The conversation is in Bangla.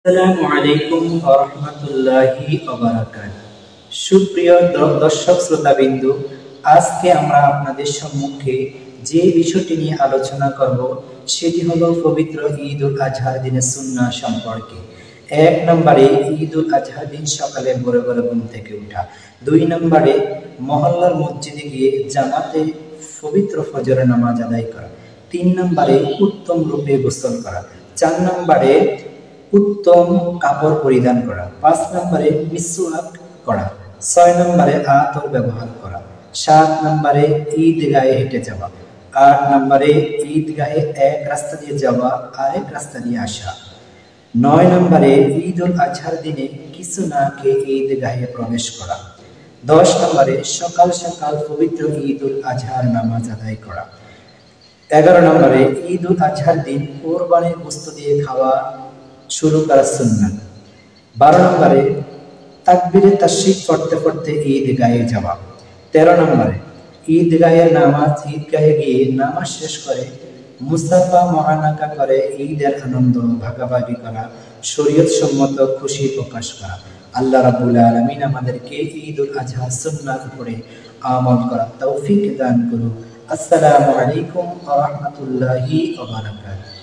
আসসালামু আলাইকুম ওয়া রাহমাতুল্লাহি ওয়া বারাকাতুহু। সুপ্রিয় দর্শক শ্রোতাবিন্দু, আজকে আমরা আপনাদের সম্মুখে যে বিষয়টি নিয়ে আলোচনা করব সেটি হলো পবিত্র ঈদ উল আজহার দিনের সুন্নাহ সম্পর্কে। ১ নম্বরে ঈদ উল আজহার দিন সকালে ভোরে ভোরে ঘুম থেকে ওঠা। ২ নম্বরে মহল্লার মসজিদে গিয়ে জামাতে পবিত্র ফজরের নামাজ আদায় করা। ৩ নম্বরে উত্তম রূপে গোসল করা। ৪ নম্বরে উত্তম কাপড় পরিধান করা। ৫ নম্বরে মিসওয়াক করা। ৬ নম্বরে আতর ব্যবহার করা। ৭ নম্বরে ঈদগাহে হেঁটে যাওয়া। ৮ নম্বরে ঈদগাহে এক রাস্তা দিয়ে যাওয়া, আরেক রাস্তা দিয়ে আসা। ৯ নম্বরে ঈদ উল আজহার দিনে কিছু না খেয়ে ঈদগাহে প্রবেশ করা। ১০ নম্বরে সকাল সকাল পবিত্র ঈদ উল আজহার নামাজ আদায় করা। ১১ নম্বরে ঈদ উল আজহার দিন কোরবানির গোশত দিয়ে খাওয়া শুরু করা সুন্নাত। ১২ নম্বরে তাকবীরে তাশরিক পড়তে পড়তে ঈদগাহে যাওয়া। ১৩ নম্বরে ঈদগাহে গিয়ে নামাজ শেষ করে মুসাফা মুআনাকা করে ঈদের আনন্দ ভাগাভাগি করা, শরীয়ত সম্মত খুশি প্রকাশ করা। আল্লাহ রাব্বুল আলামিন আমাদেরকে ঈদ উল আজহা সুন্নাহর উপরে আমল করার তৌফিক দান করুন। আসসালামু আলাইকুম ওয়া রাহমাতুল্লাহি ওয়া বারাকাতুহু।